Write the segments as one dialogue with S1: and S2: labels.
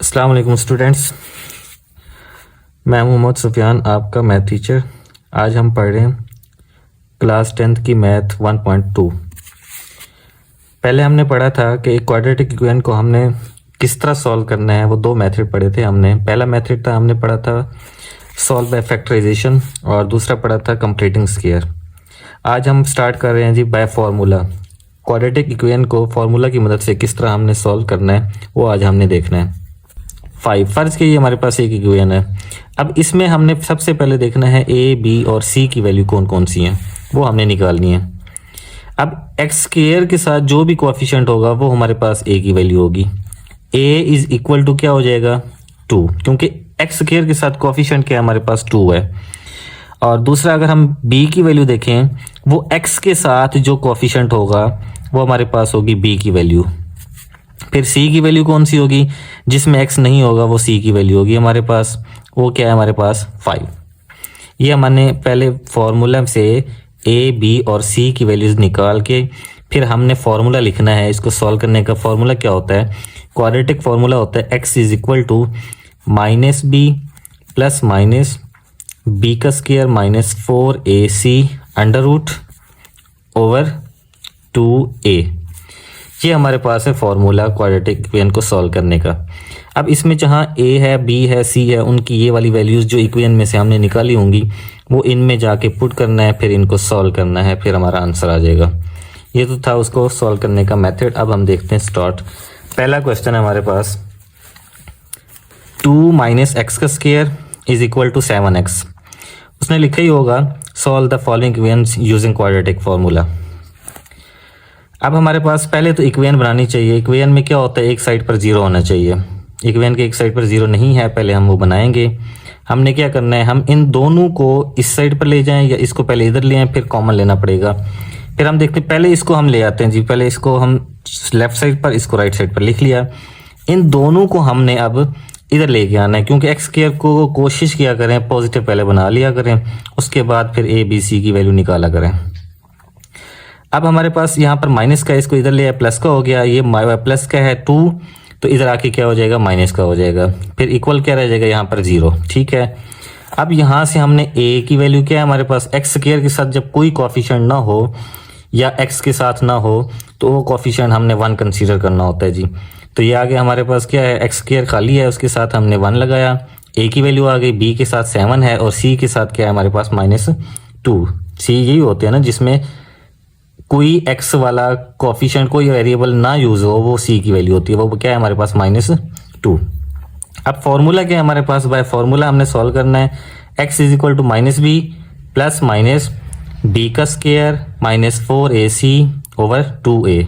S1: अस्सलाम वालेकुम स्टूडेंट्स, मैं मोहम्मद सुफियान, आपका मैथ टीचर। आज हम पढ़ रहे हैं क्लास 10th की मैथ 1.2। पहले हमने पढ़ा था कि एक क्वाड्रेटिक इक्वेशन को हमने किस तरह सॉल्व करना है। वो दो मेथड पढ़े थे हमने। पहला मेथड था हमने पढ़ा था सॉल्व बाय फैक्टराइजेशन और दूसरा पढ़ा था कंप्लीटिंग स्क्वायर। आज हम स्टार्ट कर रहे हैं जी बाय फार्मूला। क्वाड्रेटिक इक्वेशन को फार्मूला की मदद से किस तरह हमने सॉल्व करना है वो आज हमने देखना है। 5 फर्ज के ये हमारे पास एक इक्वेशन है। अब इसमें हमने सबसे पहले देखना है ए, बी और सी की वैल्यू कौन कौन सी हैं, वो हमने निकालनी है। अब एक्स स्क्वायर के साथ जो भी कोएफिशिएंट होगा वो हमारे पास ए की वैल्यू होगी। ए इज इक्वल टू क्या हो जाएगा 2, क्योंकि एक्स स्क्वायर के साथ कोएफिशिएंट क्या है हमारे पास 2 है। और दूसरा अगर हम बी की वैल्यू देखें, वो एक्स के साथ जो कोएफिशिएंट होगा वो हमारे पास होगी बी की वैल्यू। फिर सी की वैल्यू कौन सी होगी, जिसमें एक्स नहीं होगा वो सी की वैल्यू होगी हमारे पास। वो क्या है हमारे पास 5। ये हमने पहले फॉर्मूला से ए, बी और सी की वैल्यूज निकाल के फिर हमने फॉर्मूला लिखना है। इसको सॉल्व करने का फॉर्मूला क्या होता है, क्वाड्रेटिक फॉर्मूला होता है x is equal to minus b plus minus b का square minus 4ac under root over 2a। ये हमारे पास है फॉर्मूला क्वाड्रेटिक इक्वेशन को सॉल्व करने का। अब इसमें जहाँ a है, b है, c है, उनकी ये वाली वैल्यूज़ जो इक्वेशन में से हमने निकाली होंगी वो इनमें जाके पुट करना है, फिर इनको सॉल्व करना है, फिर हमारा आंसर आ जाएगा। ये तो था उसको सॉल्व करने का मेथड। अब हम देखते हैं स्टार्ट। पहला क्वेश्चन है हमारे पास 2 माइनस एक्स का square is equal to 7x। उसने लिखा ही होगा solve the following equation using quadratic formula. अब हमारे पास पहले तो इक्वेशन बनानी चाहिए। इक्वेशन में क्या होता है, एक साइड पर जीरो होना चाहिए। इक्वेशन के एक साइड पर जीरो नहीं है, पहले हम वो बनाएंगे। हमने क्या करना है, हम इन दोनों को इस साइड पर ले जाएं या इसको पहले इधर ले आएं, फिर कॉमन लेना पड़ेगा। फिर हम देखते हैं, पहले इसको हम ले आते हैं जी। पहले इसको हम लेफ्ट साइड पर, इसको राइट साइड पर लिख लिया। इन दोनों को हमने अब इधर लेके आना है, क्योंकि एक्स स्क्वायर को कोशिश किया करें पॉजिटिव पहले बना लिया करें, उसके बाद फिर ए, बी, सी की वैल्यू निकाला करें। अब हमारे पास यहाँ पर माइनस का, इसको इधर ले आया, प्लस का हो गया। ये प्लस का है 2, तो इधर आके क्या हो जाएगा माइनस का हो जाएगा। फिर इक्वल क्या रह जाएगा यहाँ पर 0। ठीक है। अब यहाँ से हमने a की वैल्यू क्या है हमारे पास, एक्स स्क्वायर के साथ जब कोई कोएफिशिएंट ना हो या x के साथ ना हो तो वो कोएफिशिएंट हमने 1 कंसीडर करना होता है जी। तो ये आगे हमारे पास क्या है, एक्स स्क्वायर खाली है, उसके साथ हमने 1 लगाया। a की वैल्यू आ गई, b के साथ 7 है और c के साथ क्या है हमारे पास -2। c यही होते हैं ना जिसमें कोई x वाला कोएफिशिएंट, कोई वेरिएबल ना यूज हो, वो c की वैल्यू होती है। वो क्या है हमारे पास -2। अब फॉर्मूला क्या है हमारे पास, बाय फॉर्मूला हमने सॉल्व करना है। x is equal to minus b plus minus b का square minus 4ac over 2a।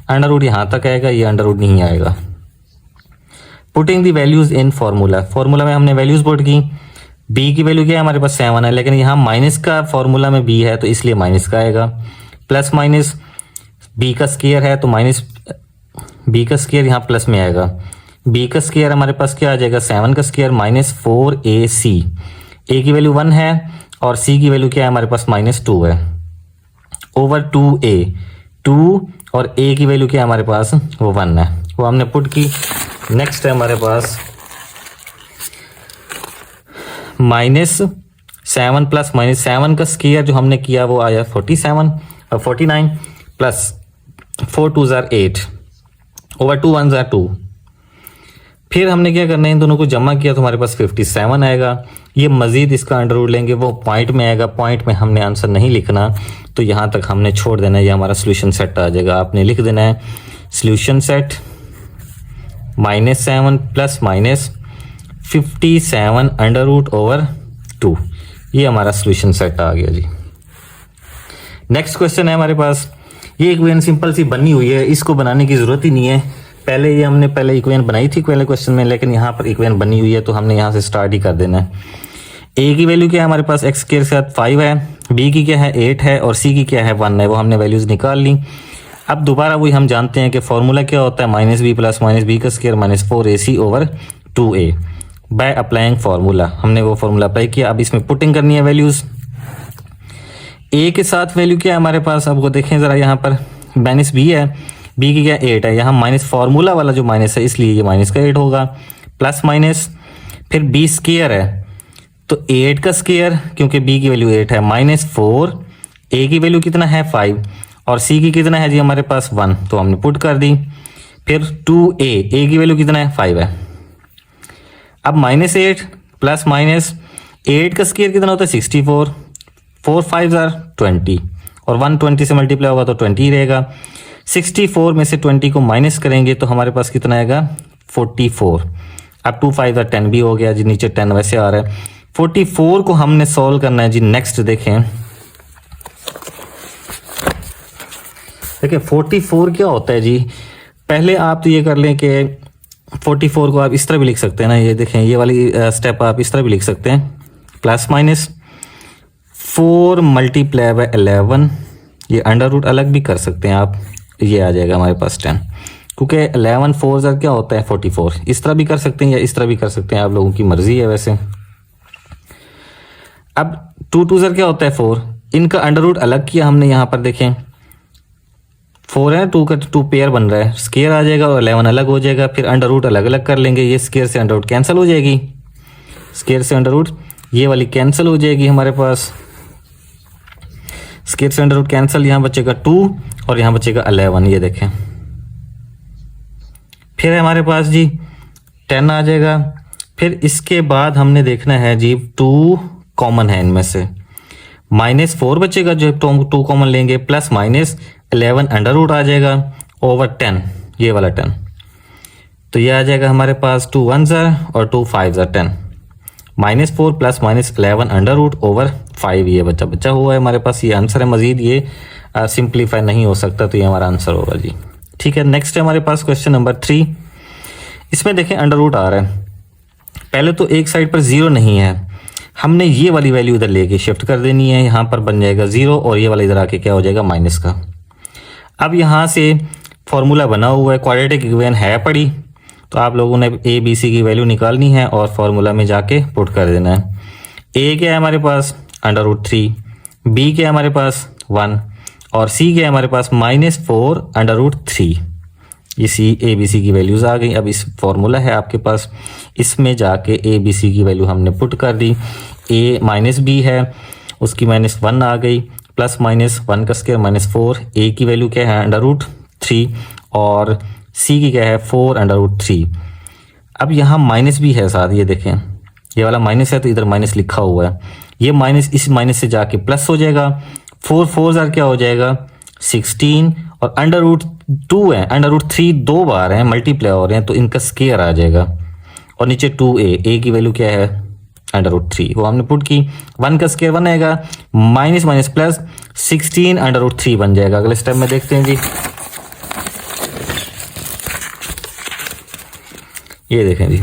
S1: Under root यहाँ तक आएगा, ये अंडर रूट नहीं आएगा। Putting the values in formula. Formula में हमने वैल्यूज पुट की। b की वैल्यू क्या है हमारे पास 7 है, लेकिन यहाँ माइनस का फॉर्मूला में b है तो इसलिए माइनस का आएगा। प्लस माइनस बी का स्क्वायर है तो माइनस बी का स्क्वायर यहाँ प्लस में आएगा। बी का स्क्वायर हमारे पास क्या आ जाएगा, 7 का स्क्वायर माइनस 4ac। ए की वैल्यू 1 है और सी की वैल्यू क्या है हमारे पास -2 है ओवर 2a। 2 और a की वैल्यू क्या है हमारे पास, वो 1 है, वो हमने पुट की। नेक्स्ट है हमारे पास -7 प्लस -7 का स्क्वायर जो हमने किया वो आया 49 प्लस 4 2 ज़ार 8 ओवर 2 1 ज़ार 2। फिर हमने क्या करना है, इन दोनों को जमा किया तो हमारे पास 57 आएगा। ये मजीद इसका अंडर रूट लेंगे, वो पॉइंट में आएगा। पॉइंट में हमने आंसर नहीं लिखना, तो यहाँ तक हमने छोड़ देना है। ये हमारा सोल्यूशन सेट आ जाएगा। आपने लिख देना है solution set -7 plus minus 57 under root over 2। ये हमारा सोल्यूशन सेट आ गया जी। नेक्स्ट क्वेश्चन है हमारे पास, ये इक्वेशन सिंपल सी बनी हुई है, इसको बनाने की जरूरत ही नहीं है। पहले ये हमने इक्वेशन बनाई थी पहले क्वेश्चन में, लेकिन यहाँ पर इक्वेशन बनी हुई है तो हमने यहाँ से स्टार्ट ही कर देना है। a की वैल्यू क्या है हमारे पास, एक्स स्क्वायर के साथ 5 है, b की क्या है 8 है और c की क्या है 1 है। वो हमने वैल्यूज निकाल ली। अब दोबारा वही हम जानते हैं कि फॉर्मूला क्या होता है, minus b plus minus b का square minus 4ac over 2a। By applying formula, हमने वो फार्मूला अप्लाई किया। अब इसमें पुटिंग करनी है वैल्यूज। a के साथ वैल्यू क्या है हमारे पास, अब वो देखें ज़रा, यहाँ पर माइनस बी है, बी की क्या 8 है। यहाँ माइनस फार्मूला वाला जो माइनस है इसलिए ये -8 होगा। प्लस माइनस, फिर बी स्क्वायर है तो 8 का स्क्वायर, क्योंकि बी की वैल्यू 8 है, -4, ए की वैल्यू कितना है 5 और सी की कितना है जी हमारे पास 1, तो हमने पुट कर दी। फिर 2a, ए की वैल्यू कितना है 5 है। अब -8 प्लस माइनस 8 का स्क्वायर कितना होता है 64, 4 5 20 और 120 से मल्टीप्लाई होगा तो 20 ही रहेगा। 64 में से 20 को माइनस करेंगे तो हमारे पास कितना आएगा 44। अब 2 5 10 भी हो गया जी, नीचे 10 वैसे आ रहा है। 44 को हमने सॉल्व करना है जी। नेक्स्ट देखें, देखिए 44 क्या होता है जी। पहले आप तो ये कर लें कि 44 को आप इस तरह भी लिख सकते हैं ना, ये देखें ये वाली स्टेप आप इस तरह भी लिख सकते हैं, प्लस माइनस 4 मल्टीप्लाई बाय 11, ये अंडर रूट अलग भी कर सकते हैं आप, ये आ जाएगा हमारे पास 10, क्योंकि 11 4 क्या होता है 44। इस तरह भी कर सकते हैं या इस तरह भी कर सकते हैं, आप लोगों की मर्जी है वैसे। अब 2 2 क्या होता है 4, इनका अंडर रूट अलग किया हमने यहाँ पर, देखें 4 है, 2 का 2 पेयर बन रहा है, स्क्वायर आ जाएगा और 11 अलग हो जाएगा। फिर अंडर रूट अलग अलग कर लेंगे, ये स्क्वायर से अंडर रूट कैंसिल हो जाएगी, स्क्वायर से अंडर रूट ये वाली कैंसिल हो जाएगी हमारे पास, स्क्वायर से अंडर रूट कैंसिल, यहाँ बचेगा 2 और यहाँ बचेगा 11, ये देखें। फिर है हमारे पास जी 10 आ जाएगा। फिर इसके बाद हमने देखना है जी 2 कॉमन है इनमें से, -4 बचेगा जो 2 कॉमन लेंगे, प्लस माइनस 11 अंडर रूट आ जाएगा ओवर 10, ये वाला 10, तो ये आ जाएगा हमारे पास 2 1 और 2 5 10, -4 plus minus 11 under root over 5, ये बचा हुआ है हमारे पास, ये आंसर है। मजीद ये सिंप्लीफाई नहीं हो सकता, तो ये हमारा आंसर होगा जी। ठीक है, नेक्स्ट है हमारे पास क्वेश्चन नंबर 3। इसमें देखें अंडर रूट आ रहा है, पहले तो एक साइड पर 0 नहीं है, हमने ये वाली वैल्यू इधर लेके शिफ्ट कर देनी है, यहाँ पर बन जाएगा 0 और ये वाला इधर आके क्या हो जाएगा माइनस का। अब यहाँ से फॉर्मूला बना हुआ है, क्वाड्रेटिक इक्वेशन है पड़ी, तो आप लोगों ने ए बी सी की वैल्यू निकालनी है और फॉर्मूला में जाके पुट कर देना है। ए क्या है हमारे पास √3, बी क्या है हमारे पास 1 और सी क्या है हमारे पास -4 √3। ये सी ए बी सी की वैल्यूज आ गई। अब इस फॉर्मूला है आपके पास, इसमें जाके ए बी सी की वैल्यू हमने पुट कर दी। ए माइनस बी है, उसकी -1 आ गई, प्लस माइनस 1 का स्क्वायर -4, ए की वैल्यू क्या है √3 और सी की क्या है 4 √3। अब यहाँ माइनस भी है साथ, ये देखें ये वाला माइनस है तो इधर माइनस लिखा हुआ है, ये माइनस इस माइनस से जाके प्लस हो जाएगा, 4 4 क्या हो जाएगा 16 और √2 है, √3 2 बार है मल्टीप्लाई हो रहे हैं तो इनका स्क्वायर आ जाएगा और नीचे 2a, की वैल्यू क्या है √3, वो हमने पुट की, 1 का स्क्वायर 1 आएगा, माइनस माइनस प्लस 16 √3 बन जाएगा। अगले स्टेप में देखते हैं जी, ये देखें जी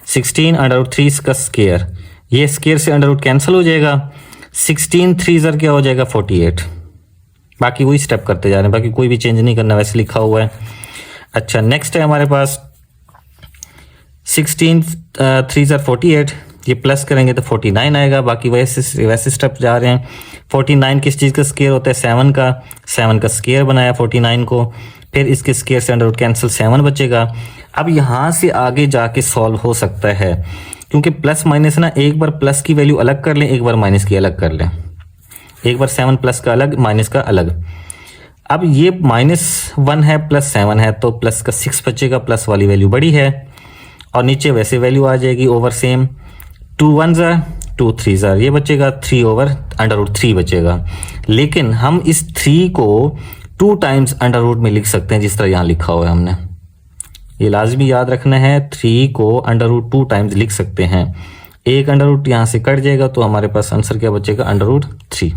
S1: 16 √3 का स्क्वायर, ये स्क्वायर से अंडर रूट कैंसिल हो जाएगा, 16 3 क्या हो जाएगा 48। बाकी वही स्टेप करते जा रहे हैं, बाकी कोई भी चेंज नहीं करना, वैसे लिखा हुआ है। अच्छा नेक्स्ट है हमारे पास 16 3 48, ये प्लस करेंगे तो 49 आएगा। बाकी वैसे स्टेप जा रहे हैं। 49 किस चीज़ का स्क्वायर होता है 7 का स्क्वायर बनाया 49 को, फिर इसके स्क्वायर से अंडर रूट कैंसिल 7 बचेगा। अब यहाँ से आगे जाके सॉल्व हो सकता है, क्योंकि प्लस माइनस ना, एक बार प्लस की वैल्यू अलग कर लें, एक बार माइनस की अलग कर लें, एक बार 7 प्लस का अलग माइनस का अलग। अब ये -1 है प्लस 7 है तो प्लस का 6 बचेगा, प्लस वाली वैल्यू बड़ी है और नीचे वैसे वैल्यू आ जाएगी ओवर सेम, 2 1 2 3 ये बचेगा, 3 ओवर अंडर रूट 3 बचेगा। लेकिन हम इस 3 को 2 टाइम्स अंडर रूट में लिख सकते हैं, जिस तरह यहाँ लिखा हुआ है हमने, ये लाजमी याद रखना है, 3 को अंडर रूट 2 टाइम्स लिख सकते हैं। एक अंडर रूट यहाँ से कट जाएगा तो हमारे पास आंसर क्या बचेगा अंडर रूट 3।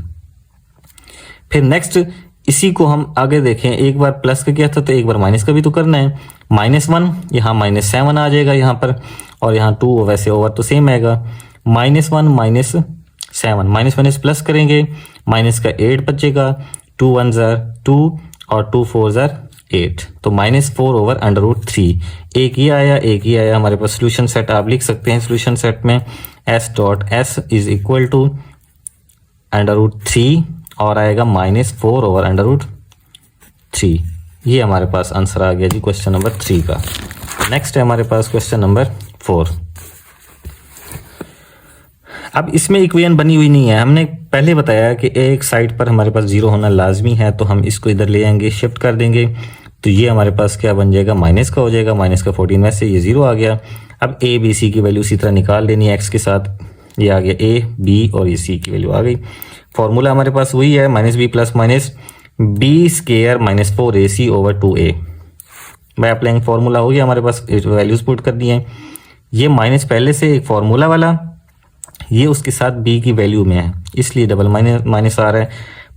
S1: फिर नेक्स्ट इसी को हम आगे देखें, एक बार प्लस का किया था तो एक बार माइनस का भी तो करना है, -1 यहाँ -7 आ जाएगा यहाँ पर और यहाँ 2 वैसे ओवर तो सेम आएगा, -1 -7 माइनस प्लस करेंगे, माइनस का 8 बचेगा, 2 1 2 और 2 4 8 तो -4 ओवर अंडर रूट 3। एक ही आया हमारे पास। सोल्यूशन सेट आप लिख सकते हैं, सोल्यूशन सेट में S.S is equal to under root 3 और आएगा -4 ओवर अंडर रूट 3। ये हमारे पास आंसर आ गया जी क्वेश्चन नंबर 3 का। नेक्स्ट है हमारे पास क्वेश्चन नंबर 4। अब इसमें इक्वेशन बनी हुई नहीं है। हमने पहले बताया कि एक साइड पर हमारे पास 0 होना लाजमी है, तो हम इसको इधर ले आएंगे, शिफ्ट कर देंगे, तो ये हमारे पास क्या बन जाएगा, माइनस का हो जाएगा, माइनस का 14 में से ये 0 आ गया। अब ए बी सी की वैल्यू इसी तरह निकाल लेनी है एक्स के साथ, ये आ गया ए बी और ये सी की वैल्यू आ गई। फॉर्मूला हमारे पास वही है, minus b plus minus b square minus 4ac over 2a। By applying formula हो गया हमारे पास, वैल्यूज पुट कर दी हैं। ये माइनस पहले से एक फार्मूला वाला, ये उसके साथ b की वैल्यू में है, इसलिए डबल माइनस आ रहा है।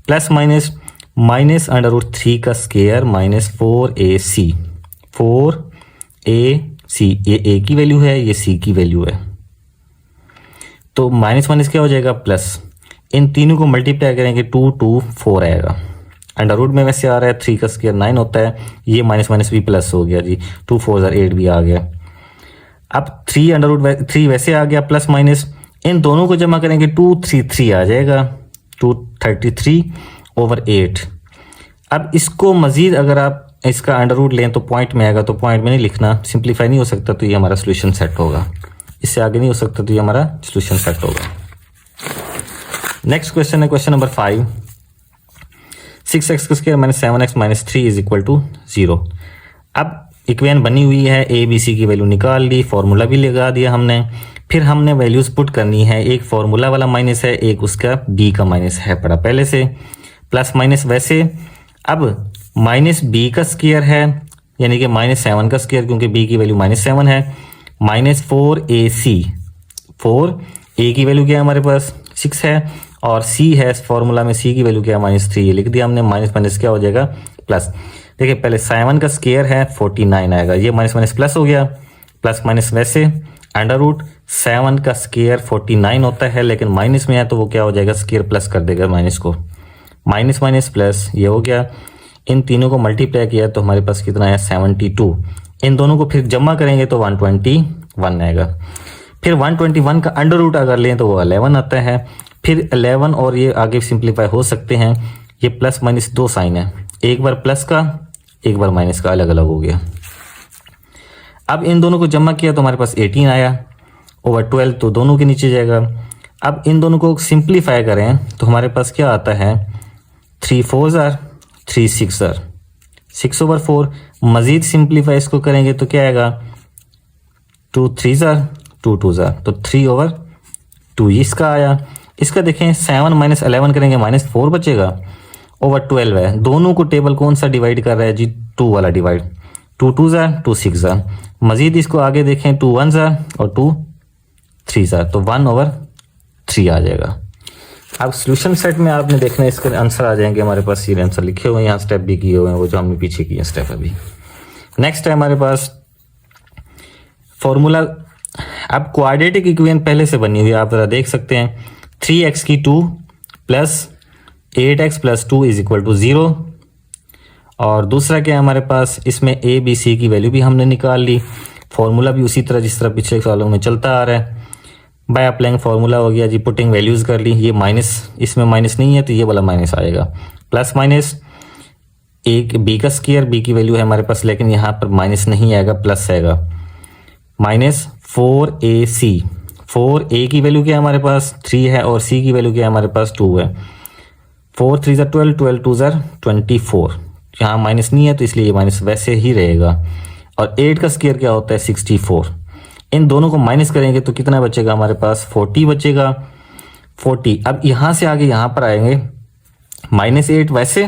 S1: प्लस माइनस माइनस √3 का स्केयर माइनस 4ac, 4ac, ये a की वैल्यू है, ये c की वैल्यू है, तो माइनस माइनस क्या हो जाएगा प्लस। इन तीनों को मल्टीप्लाई करेंगे 2 2 4 आएगा। अंडर रूट में वैसे आ रहा है 3 का स्केयर 9 होता है, ये माइनस माइनस भी प्लस हो गया जी, 2 4 8 भी आ गया। अब 3 अंडर रूट 3 वैसे आ गया प्लस माइनस, इन दोनों को जमा करेंगे 233 आ जाएगा, 233 ओवर 8। अब इसको मजीद अगर आप इसका अंडर रूट लें तो पॉइंट में आएगा, तो पॉइंट में नहीं लिखना, सिंप्लीफाई नहीं हो सकता, तो ये हमारा सोल्यूशन सेट होगा। इससे आगे नहीं हो सकता, तो ये हमारा सोल्यूशन सेट होगा। नेक्स्ट क्वेश्चन है क्वेश्चन नंबर 5। 6x का square minus 7x minus 3 is equal to 0। अब इक्वेशन बनी हुई है, ए बी सी की वैल्यू निकाल ली, फॉर्मूला भी लगा दिया हमने, फिर हमने वैल्यूज पुट करनी है। एक फॉर्मूला वाला माइनस है, एक उसका बी का माइनस है पड़ा पहले से, प्लस माइनस वैसे। अब माइनस बी का स्क्वायर है, यानी कि माइनस 7 का स्क्वायर, क्योंकि बी की वैल्यू माइनस 7 है, माइनस 4ac, 4a की वैल्यू क्या है हमारे पास 6 है, और c है फॉर्मूला में, c की वैल्यू क्या है माइनस 3, ये लिख दिया हमने। माइनस माइनस क्या हो जाएगा प्लस। देखिए पहले 7 का स्क्वायर है 49 आएगा, ये माइनस माइनस प्लस हो गया, प्लस माइनस वैसे। अंडर रूट 7 का स्क्वायर 49 होता है, लेकिन माइनस में है तो वो क्या हो जाएगा, स्क्वायर प्लस कर देगा माइनस को, माइनस माइनस प्लस, ये हो गया। इन तीनों को मल्टीप्लाई किया तो हमारे पास कितना है 72। इन दोनों को फिर जमा करेंगे तो 121 आएगा। फिर 121 का अंडर रूट अगर लें तो वो 11 आता है। फिर 11 और ये आगे सिंप्लीफाई हो सकते हैं, ये प्लस माइनस 2 साइन है, एक बार प्लस का एक बार माइनस का, अलग अलग हो गया। अब इन दोनों को जमा किया तो हमारे पास 18 आया ओवर 12, तो दोनों के नीचे जाएगा। अब इन दोनों को सिंप्लीफाई करें तो हमारे पास क्या आता है, 3 4 जार 3 6 जार 6 ओवर 4। मजीद सिंप्लीफाई इसको करेंगे तो क्या आएगा, 2 3 जार 2 2 जार, तो 3 ओवर 2 इसका आया। इसका देखें 7 माइनस 11 करेंगे माइनस 4 बचेगा ओवर 12 है। दोनों को टेबल कौन सा डिवाइड कर रहा है जी, 2 वाला डिवाइड, 2 2 जार 2 6 जार। मजीद इसको आगे देखें 2 1 जार और 2 3 जार, तो 1 ओवर 3 आ जाएगा। अब सोल्यूशन सेट में आपने देखना है इसके आंसर आ जाएंगे हमारे पास, ये आंसर लिखे हुए हैं, यहाँ स्टेप भी किए हुए हैं, वो जो हमने पीछे किए स्टेप अभी। नेक्स्ट है हमारे पास फॉर्मूला। अब क्वाड्रेटिक इक्वेशन पहले से बनी हुई है, आप जरा देख सकते हैं, 3x की 2 plus 8x plus 2 is equal to 0। और दूसरा क्या है हमारे पास, इसमें ए बी सी की वैल्यू भी हमने निकाल ली, फॉर्मूला भी उसी तरह जिस तरह पिछले सालों में चलता आ रहा है। बाय अप्लाइंग फॉर्मूला हो गया जी, पुटिंग वैल्यूज कर ली, ये माइनस, इसमें माइनस नहीं है तो ये वाला माइनस आएगा, प्लस माइनस एक बी का स्क्वायर, बी की वैल्यू है हमारे पास, लेकिन यहाँ पर माइनस नहीं आएगा प्लस आएगा, माइनस 4ac, 4a की वैल्यू क्या है हमारे पास 3 है, और c की वैल्यू क्या है हमारे पास 2 है। 4 3 ज़ा 12, 12 2 ज़ा 24, यहाँ माइनस नहीं है तो इसलिए ये माइनस वैसे ही रहेगा। और 8 का स्क्वायर क्या होता है 64। इन दोनों को माइनस करेंगे तो कितना बचेगा हमारे पास 40 बचेगा, 40। अब यहाँ से आगे यहाँ पर आएंगे -8 वैसे,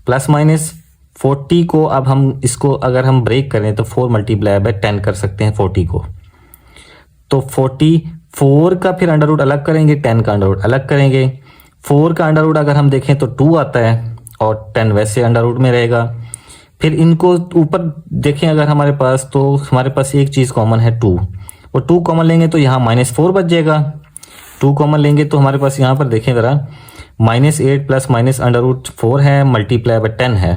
S1: प्लस माइनस 40 को अब हम इसको अगर हम ब्रेक करें तो 4 मल्टीप्लाई बाय 10 कर सकते हैं 40 को। तो 44 का फिर अंडर रूट अलग करेंगे, 10 का अंडर रूट अलग करेंगे। 4 का अंडर रूट अगर हम देखें तो 2 आता है और 10 वैसे अंडर रूट में रहेगा। फिर इनको ऊपर देखें अगर हमारे पास, तो हमारे पास एक चीज़ कॉमन है 2, और 2 कॉमन लेंगे तो यहाँ -4 बच जाएगा। 2 कॉमन लेंगे तो हमारे पास यहाँ पर देखें ज़रा, -8 प्लस माइनस अंडर रूट 4 है, मल्टीप्लाई बाय 10 है।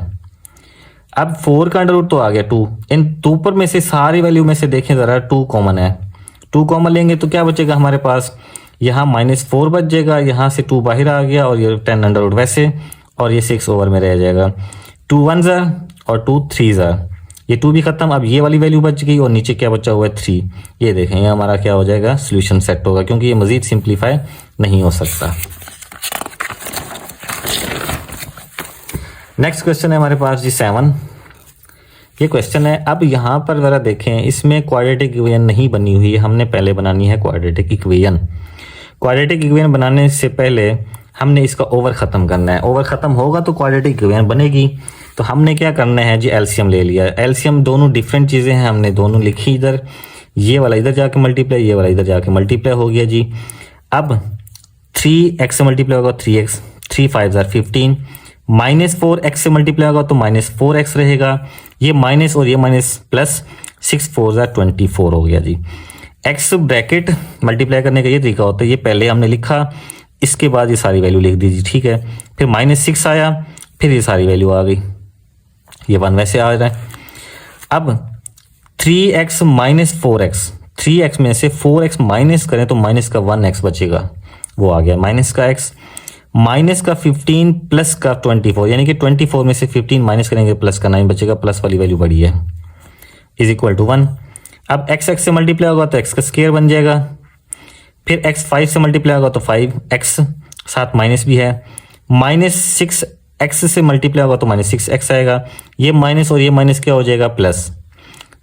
S1: अब 4 का अंडर रूट तो आ गया 2, इन 2 पर में से सारी वैल्यू में से देखें ज़रा 2 कॉमन है, 2 कॉमन लेंगे तो क्या बचेगा हमारे पास, यहाँ -4 बच जाएगा, यहाँ से 2 बाहर आ गया और ये 10 अंडर रूट वैसे, और ये 6 ओवर में रह जाएगा। 2 1 ज़ा और 2 3 ज़ा, ये 2 भी खत्म, अब ये वाली वैल्यू बच गई और नीचे क्या बचा हुआ है 3। ये देखें ये हमारा क्या हो जाएगा, सोल्यूशन सेट होगा, क्योंकि ये मजीद सिंप्लीफाई नहीं हो सकता। नेक्स्ट क्वेश्चन है हमारे पास जी 7। ये क्वेश्चन है, अब यहाँ पर जरा देखें, इसमें क्वाड्रेटिक इक्वेशन नहीं बनी हुई है, हमने पहले बनानी है क्वाड्रेटिक इक्वेशन। क्वाड्रेटिक इक्वेशन बनाने से पहले हमने इसका ओवर ख़त्म करना है, ओवर ख़त्म होगा तो क्वाड्रेटिक इक्वेशन बनेगी। तो हमने क्या करना है जी, एलसीएम ले लिया। एलसीएम दोनों डिफरेंट चीज़ें हैं, हमने दोनों लिखी इधर, ये वाला इधर जाके मल्टीप्लाई, ये वाला इधर जाके मल्टीप्लाई हो गया जी। अब 3x से मल्टीप्लाई होगा 3x, 3 5 15, -4x से मल्टीप्लाई होगा तो -4x रहेगा, ये माइनस और ये माइनस प्लस, 6 4 24 हो गया जी। x ब्रैकेट मल्टीप्लाई करने का ये तरीका होता है, ये पहले हमने लिखा, इसके बाद ये सारी वैल्यू लिख दीजिए, ठीक है। फिर -6 आया, फिर ये सारी वैल्यू आ गई, ये 1 वैसे आ रहा है। अब 3x माइनस 4x, 3x में से 4x माइनस करें तो माइनस का 1x बचेगा, वो आ गया माइनस का x, माइनस का 15 प्लस का 24, यानी कि 24 में से 15 माइनस करेंगे प्लस का 9 बचेगा, प्लस वाली वैल्यू बड़ी है, इज इक्वल टू 1। अब x से मल्टीप्लाई होगा तो x का स्क्वायर बन जाएगा, फिर x 5 से मल्टीप्लाई होगा तो 5x, साथ माइनस भी है, -6x से मल्टीप्लाई होगा तो -6x आएगा, ये माइनस और ये माइनस क्या हो जाएगा प्लस,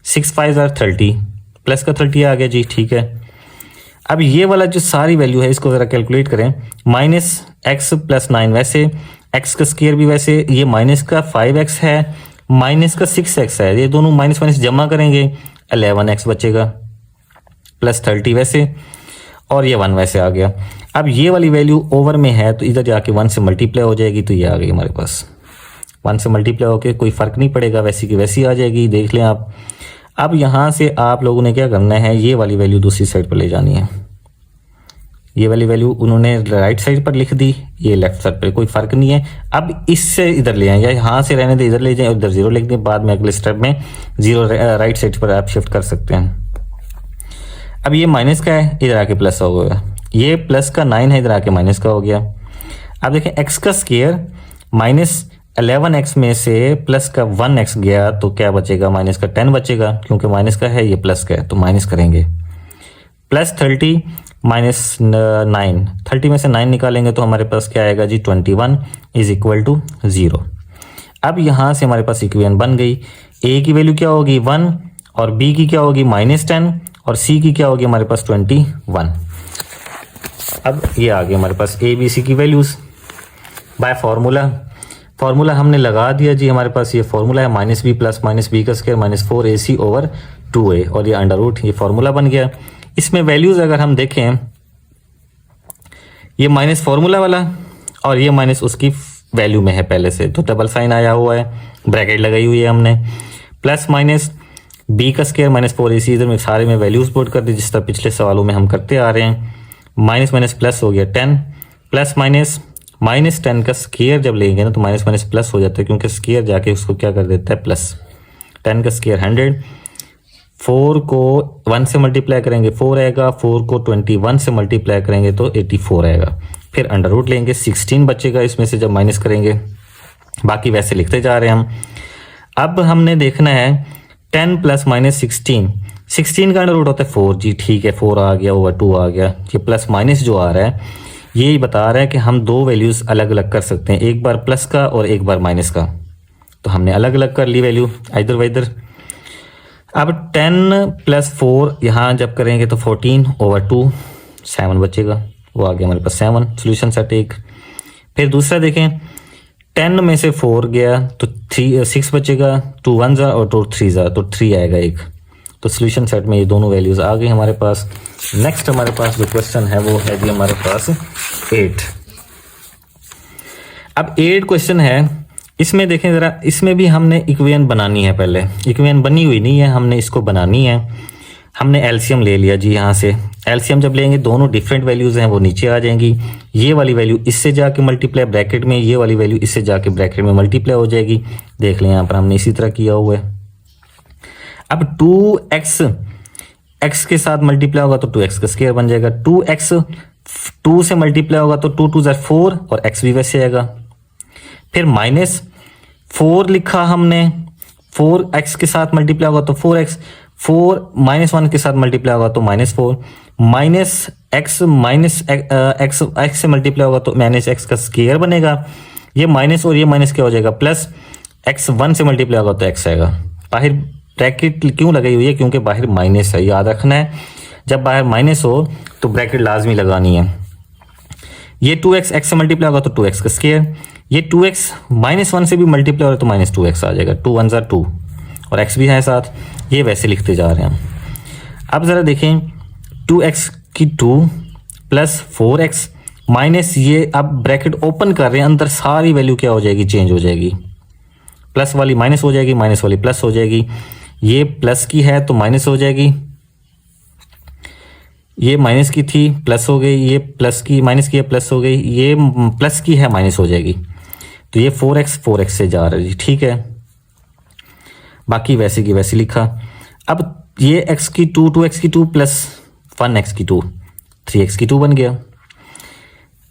S1: 6 5 30, प्लस का 30 आ गया जी, ठीक है। अब ये वाला जो सारी वैल्यू है इसको ज़रा कैलकुलेट करें, -x + 9 वैसे, x का स्क्वायर भी वैसे, ये माइनस का 5x है, माइनस का 6x है, ये दोनों माइनस माइनस जमा करेंगे 11x बचेगा, प्लस 30 वैसे, और ये 1 वैसे आ गया। अब ये वाली वैल्यू ओवर में है तो इधर जाके 1 से मल्टीप्लाई हो जाएगी, तो ये आ गई हमारे पास, 1 से मल्टीप्लाई होके कोई फ़र्क नहीं पड़ेगा, वैसी की वैसी आ जाएगी, देख लें आप। अब यहाँ से आप लोगों ने क्या करना है, ये वाली वैल्यू दूसरी साइड पर ले जानी है, ये वाली वैल्यू उन्होंने राइट साइड पर लिख दी, ये लेफ्ट साइड पर, कोई फ़र्क नहीं है। अब इससे इधर ले आए, या यहाँ से रहने दे इधर ले जाएं, उधर 0 लिख दें, बाद में अगले स्टेप में 0 राइट साइड पर आप शिफ्ट कर सकते हैं। अब ये माइनस का है, इधर आके प्लस हो गया, ये प्लस का 9 है, इधर आके माइनस का हो गया। अब देखें x का स्क्वायर -11x में से प्लस का 1x गया तो क्या बचेगा, माइनस का 10 बचेगा, क्योंकि माइनस का है, ये प्लस का है तो माइनस करेंगे, प्लस 30 माइनस 9, 30 में से 9 निकालेंगे तो हमारे पास क्या आएगा जी, 21 इज इक्वल टू 0। अब यहाँ से हमारे पास इक्वेशन बन गई, a की वैल्यू क्या होगी 1, और b की क्या होगी -10, और c की क्या होगी हमारे पास 21। अब ये आ गए हमारे पास a b c की वैल्यूज़ बाय फार्मूला हमने लगा दिया जी, हमारे पास ये फार्मूला है -b प्लस -b का स्क्वायर -4ac/2a, और ये अंडर रूट, ये फार्मूला बन गया। इसमें वैल्यूज़ अगर हम देखें, ये माइनस फार्मूला वाला और ये माइनस उसकी वैल्यू में है पहले से, तो डबल साइन आया हुआ है, ब्रैकेट लगाई हुई है हमने, प्लस माइनस b का स्क्वायर -4ac, इधर में सारे में वैल्यूज़ पुट कर दी जिस तरह पिछले सवालों में हम करते आ रहे हैं, माइनस माइनस प्लस हो गया 10, प्लस माइनस -10 का स्क्वायर जब लेंगे ना तो माइनस माइनस प्लस हो जाता है, क्योंकि स्क्वायर जाके उसको क्या कर देता है प्लस, 10 का स्क्वायर 100, 4 को 1 से मल्टीप्लाई करेंगे 4 आएगा, 4 को 21 से मल्टीप्लाई करेंगे तो 84 आएगा, फिर अंडर रूट लेंगे 16 बचेगा इसमें से जब माइनस करेंगे, बाकी वैसे लिखते जा रहे हैं हम। अब हमने देखना है 10 प्लस -16, 16 का अंडर रूट होता है 4 जी, ठीक है, 4 आ गया ओवर 2 आ गया, ये प्लस माइनस जो आ रहा है ये बता रहा है कि हम दो वैल्यूज़ अलग अलग कर सकते हैं, एक बार प्लस का और एक बार माइनस का, तो हमने अलग अलग कर ली वैल्यू इधर व इधर। अब 10 + 4 यहाँ जब करेंगे तो 14/2, 7 बचेगा, वो आ गया हमारे पास 7, सोल्यूशन सेट एक। फिर दूसरा देखें, 10 में से 4 गया तो 6 बचेगा, 2 1 और 2 3 तो 3 आएगा एक, तो सोल्यूशन सेट में ये दोनों वैल्यूज़ आ गई हमारे पास। नेक्स्ट हमारे पास जो क्वेश्चन है वो है जी हमारे पास 8। अब 8 क्वेश्चन है, इसमें देखें ज़रा, इसमें भी हमने इक्वेशन बनानी है, पहले इक्वेशन बनी हुई नहीं है, हमने इसको बनानी है। हमने एलसीएम ले लिया जी, यहाँ से एलसीएम जब लेंगे दोनों डिफरेंट वैल्यूज़ हैं वो नीचे आ जाएंगी, ये वाली वैल्यू इससे जाके मल्टीप्लाई ब्रैकेट में, ये वाली वैल्यू इससे जाके ब्रैकेट में मल्टीप्लाई हो जाएगी, देख लें यहाँ पर हमने इसी तरह किया हुआ है। अब 2x x के साथ मल्टीप्लाई होगा तो 2x का स्क्वायर बन जाएगा, 2x 2 से मल्टीप्लाई होगा तो 2 2 4 और x भी वैसे आएगा। फिर -4 लिखा हमने, 4x के साथ मल्टीप्लाई होगा तो 4x, 4 -1 के साथ मल्टीप्लाई होगा तो -4, -x से मल्टीप्लाई होगा तो -x का स्क्वायर बनेगा, ये माइनस और ये माइनस क्या हो जाएगा प्लस, x 1 से मल्टीप्लाई होगा तो x आएगा। बाहर ब्रैकेट क्यों लगाई हुई है, क्योंकि बाहर माइनस है, याद रखना है जब बाहर माइनस हो तो ब्रैकेट लाजमी लगानी है। ये 2x x से मल्टीप्लाई होगा तो 2x का स्क्वायर, ये 2x -1 से भी मल्टीप्लाई होगा तो -2x आ जाएगा, 2 1 2 और x भी है साथ, ये वैसे लिखते जा रहे हैं। अब ज़रा देखें 2x की 2 प्लस 4x माइनस ये, अब ब्रैकेट ओपन कर रहे हैं, अंदर सारी वैल्यू क्या हो जाएगी, चेंज हो जाएगी, प्लस वाली माइनस हो जाएगी, माइनस वाली प्लस हो जाएगी, ये प्लस की है तो माइनस हो जाएगी, ये माइनस की थी प्लस हो गई, ये प्लस की माइनस की है प्लस हो गई, ये प्लस की है माइनस हो जाएगी, तो ये 4x से जा रहा है जी, ठीक है। बाकी वैसे की वैसे लिखा। अब ये x की 2 2x की 2 प्लस 1x की 2 3x की 2 बन गया।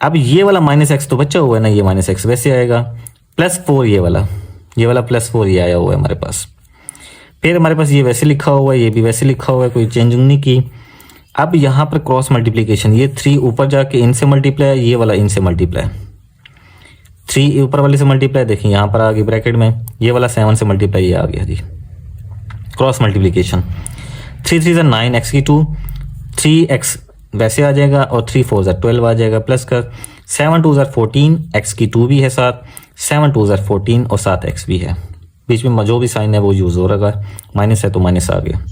S1: अब ये वाला -x तो बचा हुआ है ना, ये -x वैसे आएगा, प्लस 4 ये वाला प्लस 4 ये आया हुआ है हमारे पास। फिर हमारे पास ये वैसे लिखा हुआ है, ये भी वैसे लिखा हुआ है, कोई चेंजिंग नहीं की। अब यहाँ पर क्रॉस मल्टीप्लिकेशन, ये 3 ऊपर जाके इनसे मल्टीप्लाई, ये वाला इनसे मल्टीप्लाई, 3 ऊपर वाले से मल्टीप्लाई, देखिए यहाँ पर आ गई ब्रैकेट में, ये वाला 7 से मल्टीप्लाई, ये आ गया जी क्रॉस मल्टीप्लिकेशन। 3 3 9 x की 2, 3x वैसे आ जाएगा और 3 4 12 आ जाएगा, प्लस का 7 2 14, x की 2 भी है साथ, 7 2 14 और साथ x भी है, बीच में जो भी साइन है वो यूज़ हो रहा है, माइनस है तो माइनस आ गया।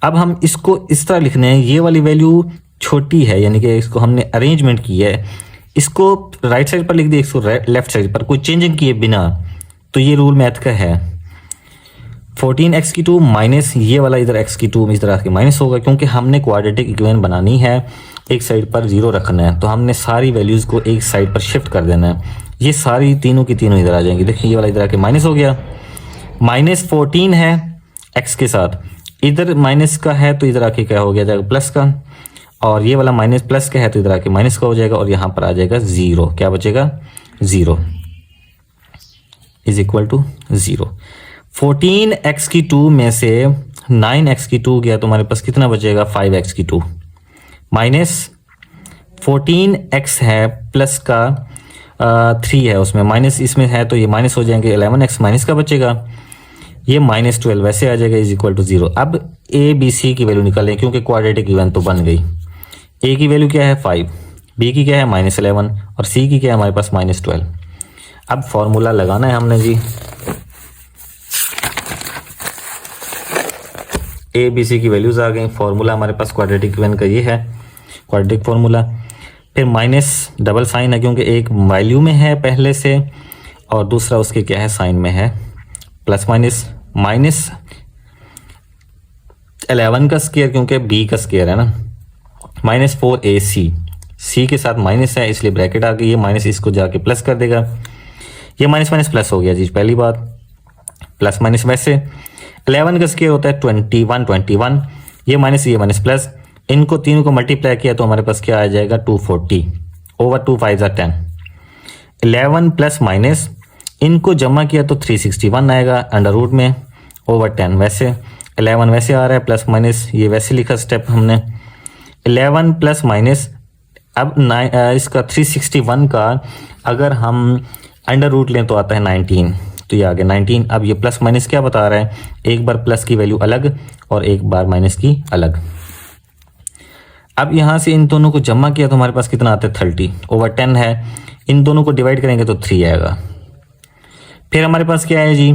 S1: अब हम इसको इस तरह लिखने हैं, ये वाली वैल्यू छोटी है, यानी कि इसको हमने अरेंजमेंट की है, इसको राइट साइड पर लिख दिया, इसको लेफ्ट साइड पर, कोई चेंजिंग किए बिना, तो ये रूल मैथ का है। 14x की 2 माइनस ये वाला इधर x की 2 इस तरह के माइनस होगा, क्योंकि हमने क्वाड्रेटिक इक्वेशन बनानी है, एक साइड पर 0 रखना है, तो हमने सारी वैल्यूज़ को एक साइड पर शिफ्ट कर देना है। ये सारी तीनों की तीनों इधर आ जाएंगी, देखिए ये वाला इधर आके माइनस हो गया, -14 है x के साथ, इधर माइनस का है तो इधर आके क्या हो गया जाएगा प्लस का, और ये वाला माइनस प्लस का है तो इधर आके माइनस का हो जाएगा, और यहाँ पर आ जाएगा 0, क्या बचेगा 0 इज इक्वल टू 0। 14x की 2 में से 9x की 2 गया तो हमारे पास कितना बचेगा 5x की 2, माइनस 14x है प्लस का 3 है उसमें, माइनस इसमें है तो ये माइनस हो जाएंगे, 11x माइनस का बचेगा, ये -12 वैसे आ जाएगा इज इक्वल टू 0। अब a b c की वैल्यू निकालें, क्योंकि क्वाड्रेटिक इक्वेशन तो बन गई। a की वैल्यू क्या है 5, b की क्या है -11 और c की क्या है हमारे पास -12। अब फॉर्मूला लगाना है हमने जी, a b c की वैल्यूज आ गई, फॉर्मूला हमारे पास क्वाड्रेटिक इक्वेशन का ये है, क्वाड्रेटिक फॉर्मूला। फिर माइनस डबल साइन है, क्योंकि एक वैल्यू में है पहले से और दूसरा उसके क्या है साइन में है, प्लस माइनस 11 का स्क्वायर, क्योंकि b का स्क्वायर है ना, -4ac, c के साथ माइनस है इसलिए ब्रैकेट आ गई, ये माइनस इसको जाके प्लस कर देगा, ये माइनस माइनस प्लस हो गया जी, पहली बात प्लस माइनस, वैसे 11 का स्क्वायर होता है 21, ये माइनस प्लस, इनको तीनों को मल्टीप्लाई किया तो हमारे पास क्या आ जाएगा 240 ओवर 2 5 10, 11 प्लस माइनस, इनको जमा किया तो 361 आएगा अंडर रूट में ओवर 10, वैसे 11 वैसे आ रहा है प्लस माइनस, ये वैसे लिखा स्टेप हमने, 11 प्लस माइनस, अब इसका 361 का अगर हम अंडर रूट लें तो आता है 19, तो ये आ गया 19। अब ये प्लस माइनस क्या बता रहा है, एक बार प्लस की वैल्यू अलग और एक बार माइनस की अलग। अब यहाँ से इन दोनों को जमा किया तो हमारे पास कितना आता है 30 ओवर 10 है, इन दोनों को डिवाइड करेंगे तो 3 आएगा। फिर हमारे पास क्या है जी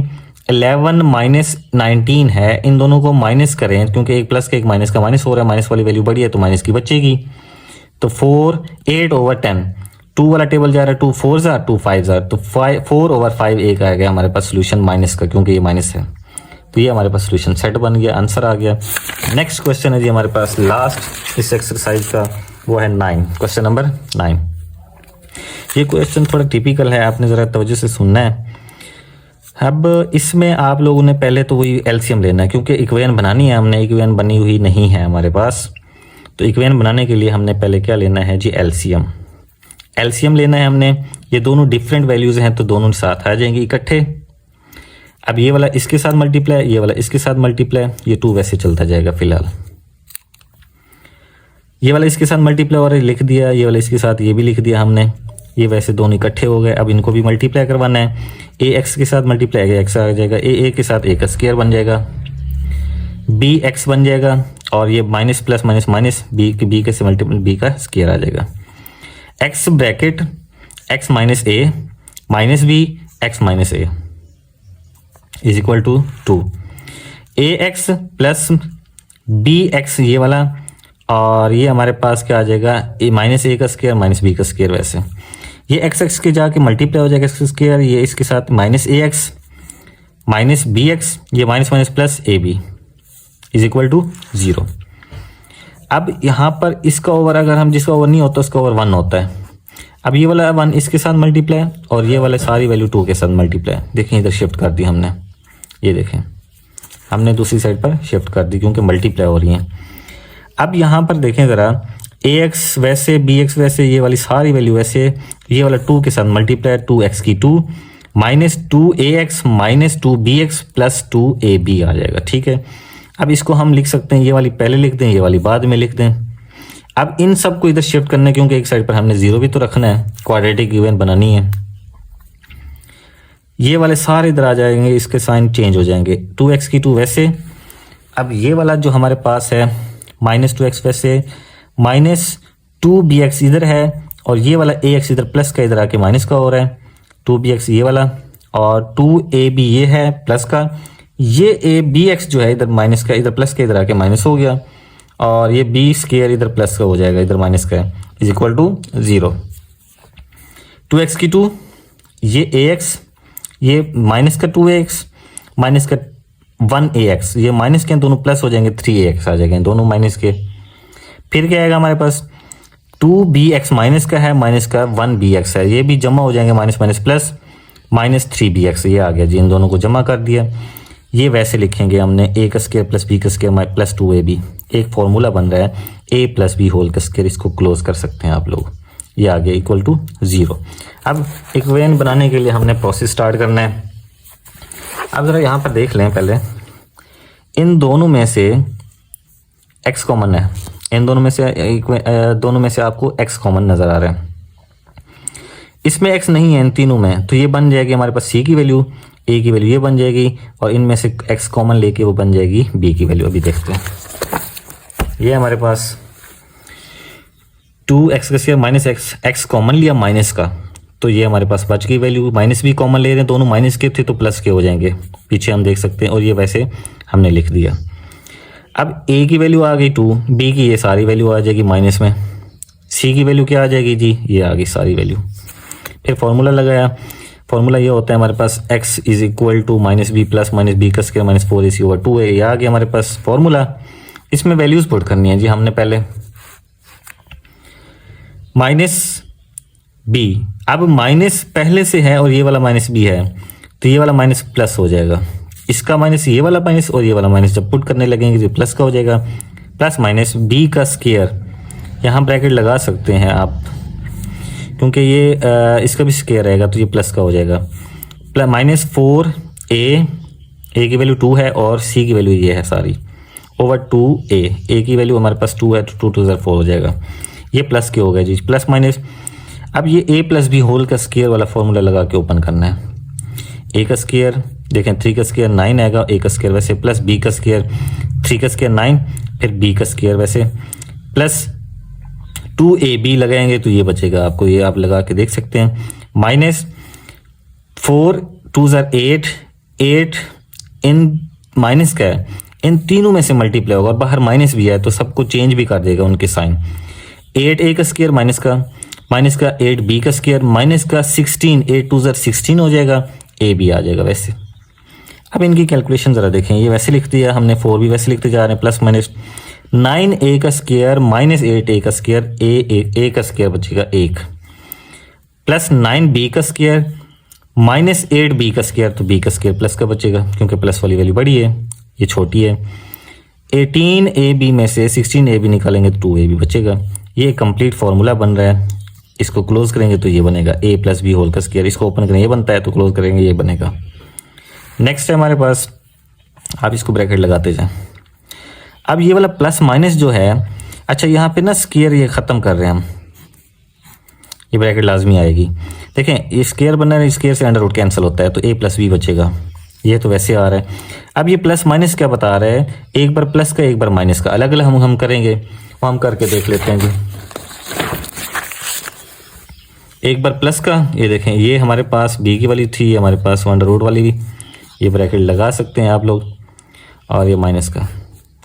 S1: 11 माइनस 19 है, इन दोनों को माइनस करें, क्योंकि एक प्लस का एक माइनस का माइनस हो रहा है, माइनस वाली वैल्यू बड़ी है तो माइनस की बचेगी, तो 8 ओवर 10, 2 वाला टेबल जा रहा है, 2 4 2 5 तो 4 ओवर 5 एक आ गया हमारे पास सोल्यूशन माइनस का, क्योंकि ये माइनस है, तो ये हमारे पास सोल्यूशन सेट बन गया, आंसर आ गया। नेक्स्ट क्वेश्चन है जी हमारे पास लास्ट इस एक्सरसाइज का, वो है 9, क्वेश्चन नंबर 9। ये क्वेश्चन थोड़ा टिपिकल है, आपने ज़रा तवज्जो से सुनना है। अब इसमें आप लोगों ने पहले तो वही एलसीएम लेना है, क्योंकि इक्वेशन बनानी है हमने, इक्वेशन बनी हुई नहीं है हमारे पास, तो इक्वेशन बनाने के लिए हमने पहले क्या लेना है जी एलसीएम लेना है हमने। ये दोनों डिफरेंट वैल्यूज़ हैं तो दोनों साथ आ जाएंगी इकट्ठे। अब ये वाला इसके साथ मल्टीप्लाई, ये वाला इसके साथ मल्टीप्लाई, ये 2 वैसे चलता जाएगा फिलहाल। ये वाला इसके साथ मल्टीप्लाई और लिख दिया, ये वाला इसके साथ ये भी लिख दिया हमने। ये वैसे दोनों इकट्ठे हो गए। अब इनको भी मल्टीप्लाई करवाना है। ए एक्स के साथ मल्टीप्लाई एक्स आ जाएगा, ए के साथ ए का स्क्वायर बन जाएगा, बी एक्स बन जाएगा, और ये minus plus minus minus b के से मल्टीप्लाई बी का स्क्वायर आ जाएगा। X bracket x minus a minus b x minus a is equal to 2, a x plus b x ये वाला, और ये हमारे पास क्या आ जाएगा, ए माइनस ए का स्क्वायर माइनस बी का स्क्वायर। वैसे ये एक्स एक्स के जाके मल्टीप्लाई हो जाएगा एक्स स्क्वायर, ये इसके साथ minus a x minus b x, ये minus minus plus a b is equal to 0। अब यहाँ पर इसका ओवर अगर हम, जिसका ओवर नहीं होता उसका ओवर 1 होता है। अब ये वाला 1 इसके साथ मल्टीप्लाई और ये वाला सारी वैल्यू 2 के साथ मल्टीप्लाई। देखें इधर शिफ्ट कर दी हमने, ये देखें हमने दूसरी साइड पर शिफ्ट कर दी क्योंकि मल्टीप्लाई हो रही हैं। अब यहाँ पर देखें ज़रा, ए एक्स वैसे बी एक्स वैसे, ये वाली सारी वैल्यू वैसे, ये वाला 2 के साथ मल्टीप्लाई, 2x की 2 minus 2ax minus 2bx plus 2ab आ जाएगा। ठीक है, अब इसको हम लिख सकते हैं, ये वाली पहले लिख दें, ये वाली बाद में लिख दें। अब इन सब को इधर शिफ्ट करना है क्योंकि एक साइड पर हमने 0 भी तो रखना है, क्वाड्रेटिक इक्वेशन बनानी है। ये वाले सारे इधर आ जाएंगे, इसके साइन चेंज हो जाएंगे, 2x की 2 वैसे। अब ये वाला जो हमारे पास है माइनस 2x वैसे, माइनस 2bx इधर है, और ये वाला ax इधर प्लस का इधर आके माइनस का हो रहा है, 2bx ये वाला, और 2ab ये है प्लस का, ये bx जो है इधर माइनस का, इधर प्लस का इधर आके माइनस हो गया, और ये b स्क्वायर इधर प्लस का हो जाएगा, इधर माइनस का है, इज इक्वल टू 0। 2x की 2, ये ax, ये माइनस का 2ax माइनस का 1ax, ये माइनस के दोनों प्लस हो जाएंगे, 3ax आ जाएंगे दोनों माइनस के। फिर क्या आएगा हमारे पास, 2bx माइनस का है, माइनस का 1bx है, ये भी जमा हो जाएंगे, minus minus plus minus 3bx, ये आ गया जी, इन दोनों को जमा कर दिया। ये वैसे लिखेंगे हमने, a का स्क्वायर प्लस b का स्क्वायर प्लस 2ab, एक फॉर्मूला बन रहा है a प्लस बी होल का स्क्वायर, इसको क्लोज कर सकते हैं आप लोग, ये आ गया इक्वल टू 0। अब इक्वेशन बनाने के लिए हमने प्रोसेस स्टार्ट करना है। अब ज़रा यहाँ पर देख लें पहले, इन दोनों में से x कॉमन है, इन दोनों में से आपको x कॉमन नज़र आ रहा है, इसमें x नहीं है इन तीनों में, तो ये बन जाएगी हमारे पास c की वैल्यू, a की वैल्यू ये बन जाएगी, और इनमें से x कॉमन लेके वो बन जाएगी b की वैल्यू। अभी देखते हैं, ये हमारे पास 2x का स्क्वायर माइनस x कॉमन लिया माइनस का, तो ये हमारे पास बच गई वैल्यू, माइनस भी कॉमन ले रहे हैं, दोनों माइनस के थे तो प्लस के हो जाएंगे, पीछे हम देख सकते हैं, और ये वैसे हमने लिख दिया। अब a की वैल्यू आ गई 2, b की ये सारी वैल्यू आ जाएगी माइनस में, c की वैल्यू क्या आ जाएगी जी, ये आ गई सारी वैल्यू। फिर फॉर्मूला लगाया, फॉर्मूला ये होता है हमारे पास x is equal to minus b plus minus b का स्क्वायर माइनस 4ac ओवर 2 है, ये आ गया हमारे पास फॉर्मूला। इसमें वैल्यूज पुट करनी है जी हमने पहले, माइनस बी, अब माइनस पहले से है और ये वाला माइनस बी है, तो ये वाला माइनस प्लस हो जाएगा, इसका माइनस ये वाला माइनस, और ये वाला माइनस जब पुट करने लगेंगे जो प्लस का हो जाएगा, प्लस माइनस बी का स्क्वायर, यहाँ ब्रैकेट लगा सकते हैं आप क्योंकि ये इसका भी स्क्वायर रहेगा तो ये प्लस का हो जाएगा, प्लस माइनस 4a की वैल्यू 2 है और c की वैल्यू ये है सारी, ओवर 2a की वैल्यू हमारे पास 2 है तो 2 2 4 हो जाएगा, ये प्लस के हो गया जी, प्लस माइनस। अब ये a प्लस बी होल का स्क्वायर वाला फॉर्मूला लगा के ओपन करना है, a का स्क्वायर देखें 3 का स्क्वायर 9 आएगा, a का स्क्वायर वैसे, प्लस b का स्क्वायर 3 का स्क्वायर 9, फिर b का स्क्वायर वैसे, प्लस 2ab लगाएंगे तो ये बचेगा आपको, ये आप लगा के देख सकते हैं, माइनस 4 2 8, 8 इन माइनस का है, इन तीनों में से मल्टीप्लाई होगा और बाहर माइनस भी है तो सबको चेंज भी कर देगा उनके साइन, 8a का स्क्वायर माइनस का 8b का स्क्वायर माइनस का 16, 8 2 16 हो जाएगा, a भी आ जाएगा वैसे। अब इनकी कैलकुलेशन ज़रा देखें, ये वैसे लिख दिया हमने, 4 भी वैसे लिखते जा रहे हैं, प्लस माइनस 9a का स्क्वायर माइनस 8a का स्क्वायर, a का स्क्वायर बचेगा 1, प्लस 9b का स्क्वायर माइनस 8b का स्क्वायर, तो b का स्क्वायर प्लस का बचेगा क्योंकि प्लस वाली वैल्यू बड़ी है, ये छोटी है। 18ab में से 16ab निकालेंगे तो 2ab बचेगा। ये कंप्लीट फार्मूला बन रहा है, इसको क्लोज करेंगे तो ये बनेगा a प्लस बी होल का स्क्वायर, इसको ओपन करेंगे ये बनता है तो क्लोज करेंगे ये बनेगा। नेक्स्ट है हमारे पास, आप इसको ब्रैकेट लगाते जाएं। अब ये वाला प्लस माइनस जो है, अच्छा यहाँ पे ना स्क्वायर ये ख़त्म कर रहे हैं हम, ये ब्रैकेट लाजमी आएगी। देखें ये स्क्वायर बना है, स्क्वायर से अंडर रूट कैंसिल होता है तो a प्लस बी बचेगा, ये तो वैसे आ रहा है। अब ये प्लस माइनस क्या बता रहा है, एक बार प्लस का एक बार माइनस का, अलग अलग हम करेंगे, वो हम करके देख लेते हैं जी। एक बार प्लस का, ये देखें ये हमारे पास b की वाली थी, हमारे पास अंडर रूट वाली भी, ये ब्रैकेट लगा सकते हैं आप लोग। और ये माइनस का,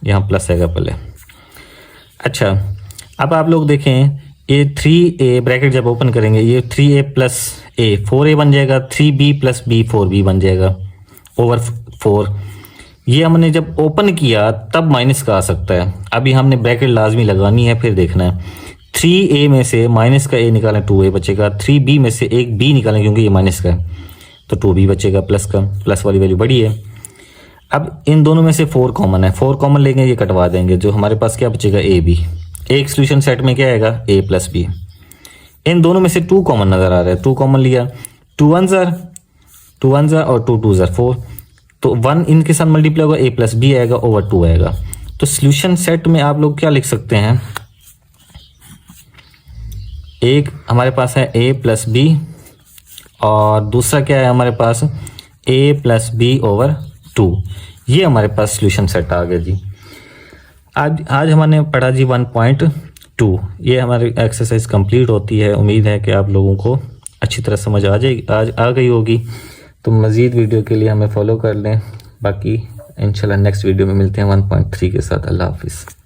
S1: यहाँ प्लस आएगा पहले। अच्छा अब आप लोग देखें ये 3a ब्रैकेट जब ओपन करेंगे, ये 3a प्लस a 4a बन जाएगा, 3b प्लस b 4b बन जाएगा ओवर 4। ये हमने जब ओपन किया तब माइनस का आ सकता है, अभी हमने ब्रैकेट लाजमी लगानी है, फिर देखना है। 3a में से माइनस का a निकालें 2a बचेगा, 3b में से एक b निकालें क्योंकि ये माइनस का है तो 2b बचेगा प्लस का, प्लस वाली वैल्यू बड़ी है। अब इन दोनों में से 4 कॉमन है, 4 कॉमन लेंगे, ये कटवा देंगे, जो हमारे पास क्या बचेगा a b। एक सोल्यूशन सेट में क्या आएगा a प्लस बी। इन दोनों में से 2 कॉमन नज़र आ रहा है, 2 कॉमन लिया, 2 1 और 2 2 4, तो 1 इनके साथ मल्टीप्लाई होगा, a प्लस बी आएगा ओवर 2 आएगा। तो सोल्यूशन सेट में आप लोग क्या लिख सकते हैं, एक हमारे पास है a प्लस बी और दूसरा क्या है हमारे पास a प्लस बी ओवर 2, ये हमारे पास सोल्यूशन सेट आ गया जी। आज हमने पढ़ा जी 1.2, ये हमारी एक्सरसाइज कंप्लीट होती है। उम्मीद है कि आप लोगों को अच्छी तरह समझ आ गई होगी। तो मज़ीद वीडियो के लिए हमें फॉलो कर लें, बाकी इंशाल्लाह नेक्स्ट वीडियो में मिलते हैं 1.3 के साथ। अल्लाह हाफिज़।